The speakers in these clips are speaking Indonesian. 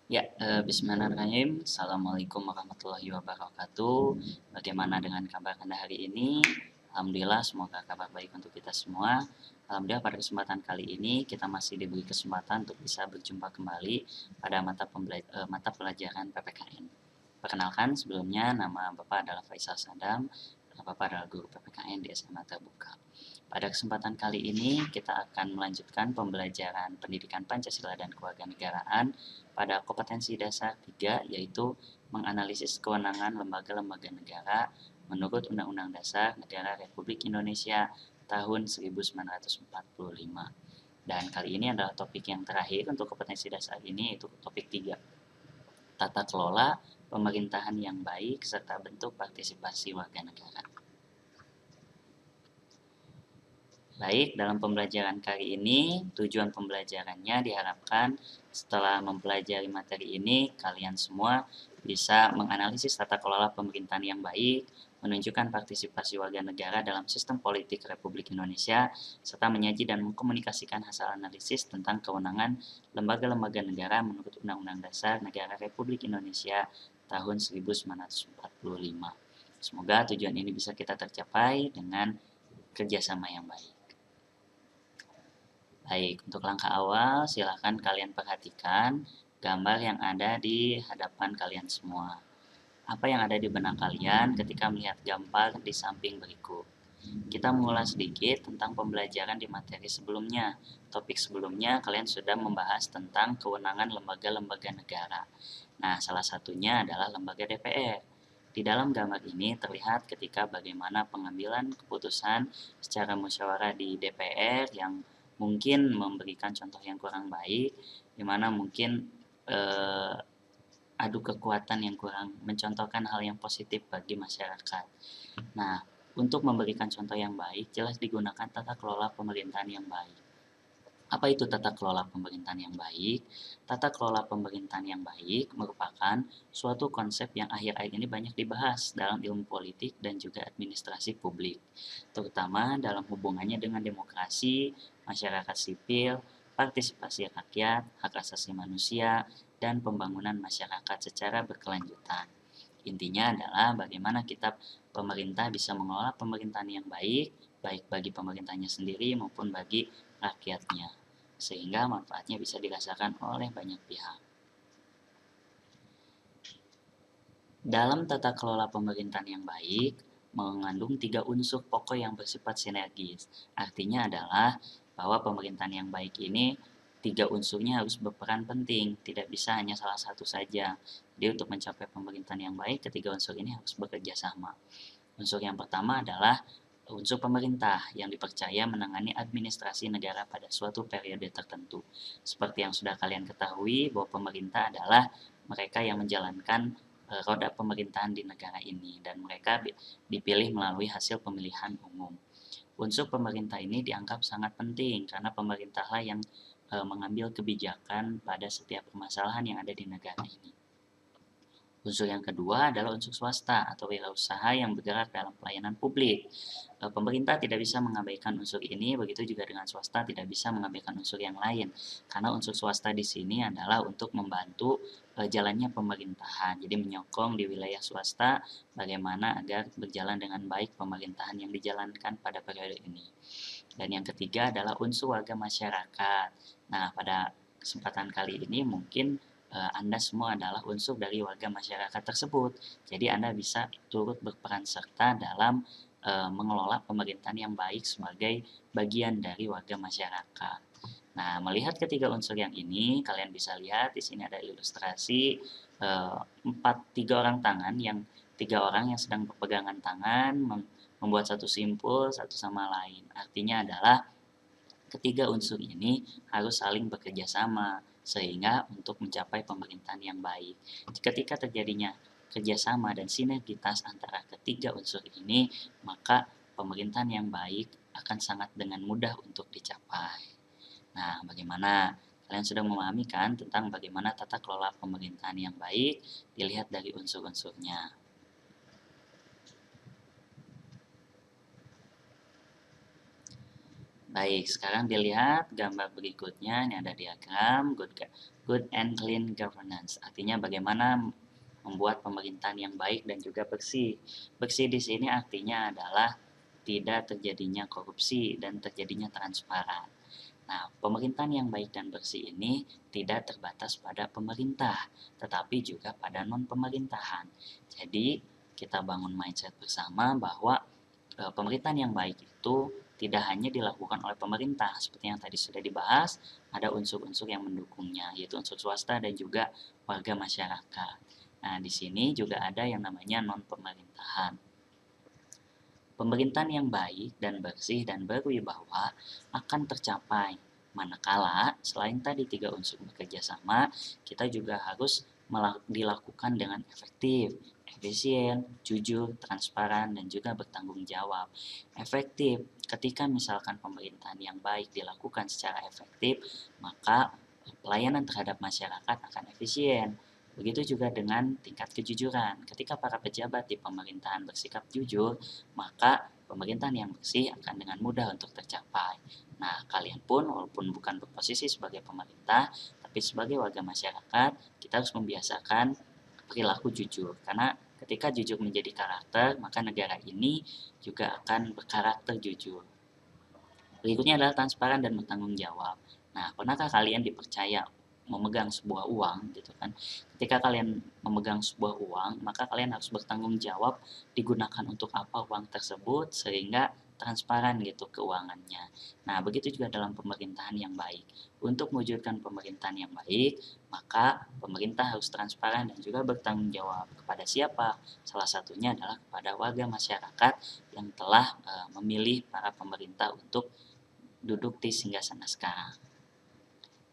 Ya, bismillahirrahmanirrahim. Assalamualaikum warahmatullahi wabarakatuh. Bagaimana dengan kabar Anda hari ini? Alhamdulillah, semoga kabar baik untuk kita semua. Alhamdulillah, pada kesempatan kali ini kita masih diberi kesempatan untuk bisa berjumpa kembali pada mata pelajaran PPKN. Perkenalkan, sebelumnya nama Bapak adalah Faisal Sadam. Bapak adalah guru PPKN di SMA Terbuka. Pada kesempatan kali ini kita akan melanjutkan pembelajaran pendidikan Pancasila dan Kewarganegaraan pada kompetensi dasar 3, yaitu menganalisis kewenangan lembaga-lembaga negara menurut Undang-Undang Dasar Negara Republik Indonesia tahun 1945. Dan kali ini adalah topik yang terakhir untuk kompetensi dasar ini, yaitu topik 3, tata kelola pemerintahan yang baik serta bentuk partisipasi warga negara. Baik, dalam pembelajaran kali ini, tujuan pembelajarannya diharapkan setelah mempelajari materi ini, kalian semua bisa menganalisis tata kelola pemerintahan yang baik, menunjukkan partisipasi warga negara dalam sistem politik Republik Indonesia, serta menyaji dan mengkomunikasikan hasil analisis tentang kewenangan lembaga-lembaga negara menurut Undang-Undang Dasar Negara Republik Indonesia tahun 1945. Semoga tujuan ini bisa kita tercapai dengan kerjasama yang baik. Baik, untuk langkah awal silakan kalian perhatikan gambar yang ada di hadapan kalian semua. Apa yang ada di benak kalian ketika melihat gambar di samping berikut? Kita mengulas sedikit tentang pembelajaran di materi sebelumnya. Topik sebelumnya kalian sudah membahas tentang kewenangan lembaga-lembaga negara. Nah, salah satunya adalah lembaga DPR. Di dalam gambar ini terlihat ketika bagaimana pengambilan keputusan secara musyawarah di DPR yang mungkin memberikan contoh yang kurang baik, di mana mungkin eh, adu kekuatan yang kurang mencontohkan hal yang positif bagi masyarakat. Nah, untuk memberikan contoh yang baik, jelas digunakan tata kelola pemerintahan yang baik. Apa itu tata kelola pemerintahan yang baik? Tata kelola pemerintahan yang baik merupakan suatu konsep yang akhir-akhir ini banyak dibahas dalam ilmu politik dan juga administrasi publik, terutama dalam hubungannya dengan demokrasi, masyarakat sipil, partisipasi rakyat, hak asasi manusia, dan pembangunan masyarakat secara berkelanjutan. Intinya adalah bagaimana kita pemerintah bisa mengelola pemerintahan yang baik, baik bagi pemerintahnya sendiri maupun bagi rakyatnya, sehingga manfaatnya bisa dirasakan oleh banyak pihak. Dalam tata kelola pemerintahan yang baik, mengandung 3 unsur pokok yang bersifat sinergis. Artinya adalah bahwa pemerintahan yang baik ini 3 unsurnya harus berperan penting, tidak bisa hanya salah satu saja. Jadi untuk mencapai pemerintahan yang baik, ketiga unsur ini harus bekerja sama. Unsur yang pertama adalah unsur pemerintah yang dipercaya menangani administrasi negara pada suatu periode tertentu. Seperti yang sudah kalian ketahui bahwa pemerintah adalah mereka yang menjalankan roda pemerintahan di negara ini dan mereka dipilih melalui hasil pemilihan umum. Unsur pemerintah ini dianggap sangat penting karena pemerintahlah yang mengambil kebijakan pada setiap permasalahan yang ada di negara ini. Unsur yang kedua adalah unsur swasta atau wirausaha yang bergerak dalam pelayanan publik. Pemerintah tidak bisa mengabaikan unsur ini, begitu juga dengan swasta tidak bisa mengabaikan unsur yang lain. Karena unsur swasta di sini adalah untuk membantu jalannya pemerintahan. Jadi menyokong di wilayah swasta bagaimana agar berjalan dengan baik pemerintahan yang dijalankan pada periode ini. Dan yang ketiga adalah unsur warga masyarakat. Nah, pada kesempatan kali ini mungkin Anda semua adalah unsur dari warga masyarakat tersebut. Jadi Anda bisa turut berperan serta dalam mengelola pemerintahan yang baik sebagai bagian dari warga masyarakat. Nah, melihat ketiga unsur yang ini, kalian bisa lihat di sini ada ilustrasi tiga orang tangan yang tiga orang yang sedang berpegangan tangan membuat satu simpul satu sama lain. Artinya adalah ketiga unsur ini harus saling bekerja sama sehingga untuk mencapai pemerintahan yang baik. Ketika terjadinya kerjasama dan sinergitas antara ketiga unsur ini, maka pemerintahan yang baik akan sangat dengan mudah untuk dicapai. Nah, bagaimana? Kalian sudah memahami kan tentang bagaimana tata kelola pemerintahan yang baik dilihat dari unsur-unsurnya. Baik, sekarang dilihat gambar berikutnya. Ini ada diagram good and clean governance. Artinya bagaimana membuat pemerintahan yang baik dan juga bersih. Bersih di sini artinya adalah tidak terjadinya korupsi dan terjadinya transparan. Nah, pemerintahan yang baik dan bersih ini tidak terbatas pada pemerintah, tetapi juga pada non-pemerintahan. Jadi, kita bangun mindset bersama bahwa pemerintahan yang baik itu tidak hanya dilakukan oleh pemerintah, seperti yang tadi sudah dibahas, ada unsur-unsur yang mendukungnya, yaitu unsur swasta dan juga warga masyarakat. Nah, di sini juga ada yang namanya non-pemerintahan. Pemerintahan yang baik dan bersih dan berwibawa akan tercapai manakala selain tadi tiga unsur bekerja sama, kita juga harus dilakukan dengan efektif, efisien, jujur, transparan, dan juga bertanggung jawab. Efektif, ketika misalkan pemerintahan yang baik dilakukan secara efektif, maka pelayanan terhadap masyarakat akan efisien. Begitu juga dengan tingkat kejujuran. Ketika para pejabat di pemerintahan bersikap jujur, maka pemerintahan yang bersih akan dengan mudah untuk tercapai. Nah, kalian pun walaupun bukan berposisi sebagai pemerintah, tapi sebagai warga masyarakat, kita harus membiasakan perilaku jujur. Karena ketika jujur menjadi karakter, maka negara ini juga akan berkarakter jujur. Berikutnya adalah transparan dan bertanggung jawab. Nah, pernahkah kalian dipercaya memegang sebuah uang gitu kan? Ketika kalian memegang sebuah uang, maka kalian harus bertanggung jawab digunakan untuk apa uang tersebut sehingga transparan gitu keuangannya. Nah, begitu juga dalam pemerintahan yang baik. Untuk mewujudkan pemerintahan yang baik, maka pemerintah harus transparan dan juga bertanggung jawab kepada siapa? Salah satunya adalah kepada warga masyarakat yang telah memilih para pemerintah untuk duduk di singgasana sekarang.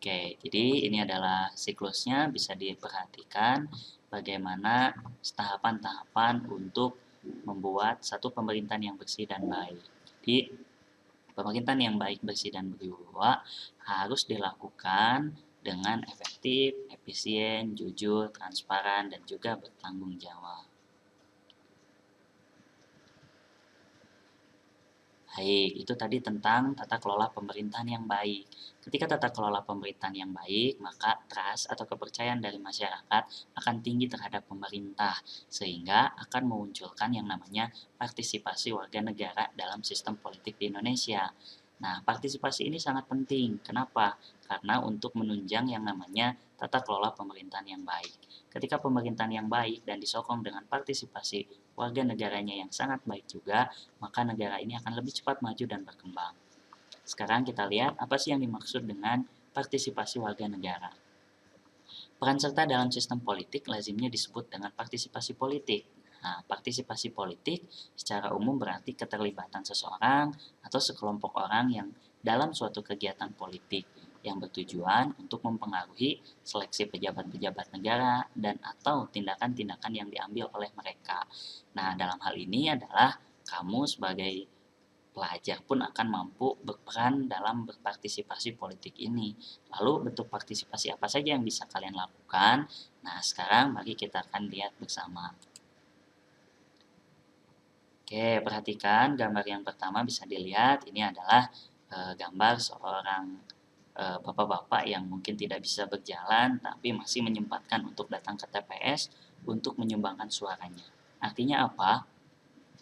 Oke, jadi ini adalah siklusnya, bisa diperhatikan bagaimana tahapan-tahapan untuk membuat satu pemerintahan yang bersih dan baik. Jadi, pemerintahan yang baik, bersih, dan berwibawa harus dilakukan dengan efektif, efisien, jujur, transparan, dan juga bertanggung jawab. Baik, itu tadi tentang tata kelola pemerintahan yang baik. Ketika tata kelola pemerintahan yang baik, maka trust atau kepercayaan dari masyarakat akan tinggi terhadap pemerintah, sehingga akan memunculkan yang namanya partisipasi warga negara dalam sistem politik di Indonesia. Nah, partisipasi ini sangat penting. Kenapa? Karena untuk menunjang yang namanya tata kelola pemerintahan yang baik. Ketika pemerintahan yang baik dan disokong dengan partisipasi warga negaranya yang sangat baik juga, maka negara ini akan lebih cepat maju dan berkembang. Sekarang kita lihat apa sih yang dimaksud dengan partisipasi warga negara. Peran serta dalam sistem politik lazimnya disebut dengan partisipasi politik. Nah, partisipasi politik secara umum berarti keterlibatan seseorang atau sekelompok orang yang dalam suatu kegiatan politik yang bertujuan untuk mempengaruhi seleksi pejabat-pejabat negara dan atau tindakan-tindakan yang diambil oleh mereka. Nah, dalam hal ini adalah kamu sebagai pelajar pun akan mampu berperan dalam berpartisipasi politik ini. Lalu bentuk partisipasi apa saja yang bisa kalian lakukan? Nah, sekarang mari kita akan lihat bersama. Oke, perhatikan gambar yang pertama bisa dilihat. Ini adalah gambar seorang bapak-bapak yang mungkin tidak bisa berjalan tapi masih menyempatkan untuk datang ke TPS untuk menyumbangkan suaranya. Artinya apa?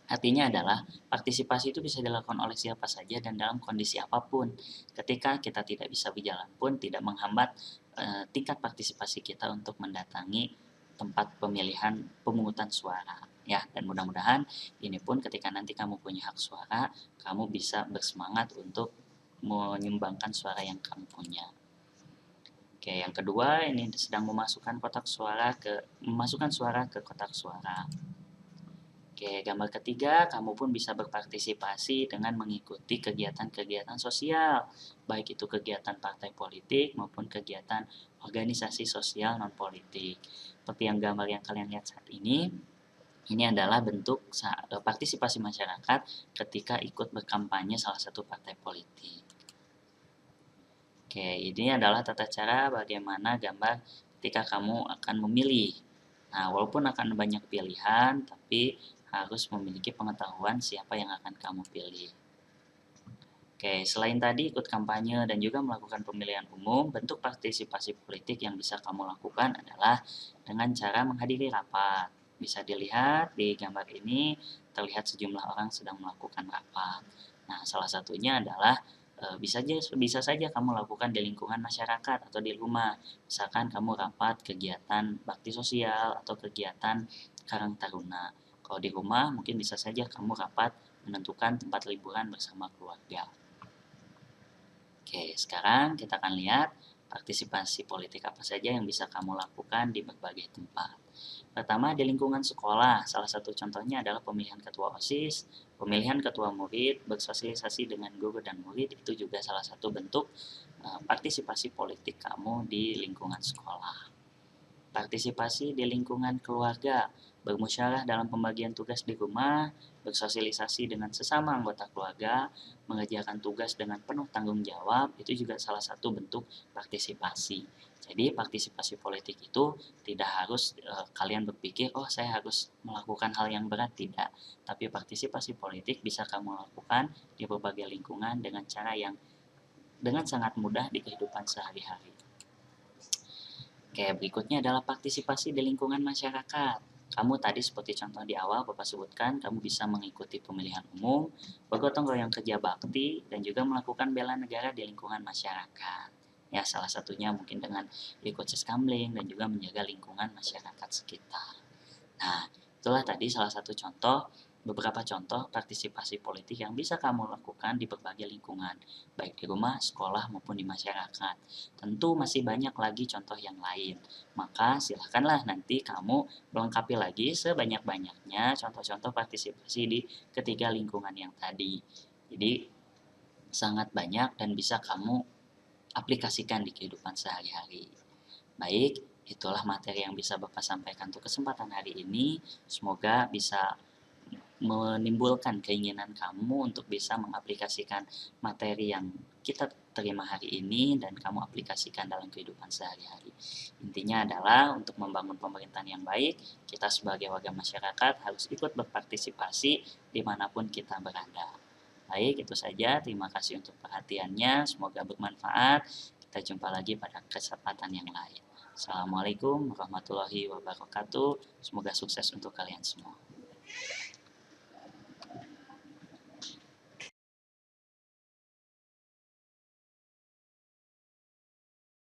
Artinya adalah partisipasi itu bisa dilakukan oleh siapa saja dan dalam kondisi apapun. Ketika kita tidak bisa berjalan pun tidak menghambat tingkat partisipasi kita untuk mendatangi tempat pemilihan pemungutan suara. Ya, dan mudah-mudahan ini pun ketika nanti kamu punya hak suara, kamu bisa bersemangat untuk menyumbangkan suara yang kamu punya. Oke, yang kedua ini sedang memasukkan suara ke kotak suara. Oke, gambar ketiga, kamu pun bisa berpartisipasi dengan mengikuti kegiatan-kegiatan sosial, baik itu kegiatan partai politik maupun kegiatan organisasi sosial non-politik. Seperti yang gambar yang kalian lihat saat ini adalah bentuk partisipasi masyarakat ketika ikut berkampanye salah satu partai politik. Oke, ini adalah tata cara bagaimana gambar ketika kamu akan memilih. Nah, walaupun akan banyak pilihan, tapi harus memiliki pengetahuan siapa yang akan kamu pilih. Oke, selain tadi ikut kampanye dan juga melakukan pemilihan umum, bentuk partisipasi politik yang bisa kamu lakukan adalah dengan cara menghadiri rapat. Bisa dilihat di gambar ini, terlihat sejumlah orang sedang melakukan rapat. Nah, salah satunya adalah bisa saja kamu lakukan di lingkungan masyarakat atau di rumah. Misalkan kamu rapat kegiatan bakti sosial atau kegiatan Karang Taruna. Kalau di rumah mungkin bisa saja kamu rapat menentukan tempat liburan bersama keluarga. Oke, sekarang kita akan lihat partisipasi politik apa saja yang bisa kamu lakukan di berbagai tempat. Pertama, di lingkungan sekolah, salah satu contohnya adalah pemilihan ketua OSIS, pemilihan ketua murid, bersosialisasi dengan guru dan murid, itu juga salah satu bentuk partisipasi politik kamu di lingkungan sekolah. Partisipasi di lingkungan keluarga, bermusyawarah dalam pembagian tugas di rumah, bersosialisasi dengan sesama anggota keluarga, mengerjakan tugas dengan penuh tanggung jawab, itu juga salah satu bentuk partisipasi. Jadi partisipasi politik itu tidak harus kalian berpikir, oh saya harus melakukan hal yang berat, tidak. Tapi partisipasi politik bisa kamu lakukan di berbagai lingkungan dengan cara yang dengan sangat mudah di kehidupan sehari-hari. Oke, berikutnya adalah partisipasi di lingkungan masyarakat. Kamu tadi seperti contoh di awal Bapak sebutkan, kamu bisa mengikuti pemilihan umum, bergotong royong kerja bakti, dan juga melakukan bela negara di lingkungan masyarakat. Ya, salah satunya mungkin dengan ikut siskamling dan juga menjaga lingkungan masyarakat sekitar. Nah, itulah tadi salah satu contoh, beberapa contoh partisipasi politik yang bisa kamu lakukan di berbagai lingkungan, baik di rumah, sekolah, maupun di masyarakat. Tentu masih banyak lagi contoh yang lain, maka silahkanlah nanti kamu melengkapi lagi sebanyak-banyaknya contoh-contoh partisipasi di ketiga lingkungan yang tadi. Jadi, sangat banyak dan bisa kamu aplikasikan di kehidupan sehari-hari. Baik, itulah materi yang bisa Bapak sampaikan untuk kesempatan hari ini. Semoga bisa menimbulkan keinginan kamu untuk bisa mengaplikasikan materi yang kita terima hari ini dan kamu aplikasikan dalam kehidupan sehari-hari. Intinya adalah untuk membangun pemerintahan yang baik, kita sebagai warga masyarakat harus ikut berpartisipasi dimanapun kita berada. Baik, itu saja. Terima kasih untuk perhatiannya. Semoga bermanfaat. Kita jumpa lagi pada kesempatan yang lain. Assalamualaikum warahmatullahi wabarakatuh. Semoga sukses untuk kalian semua.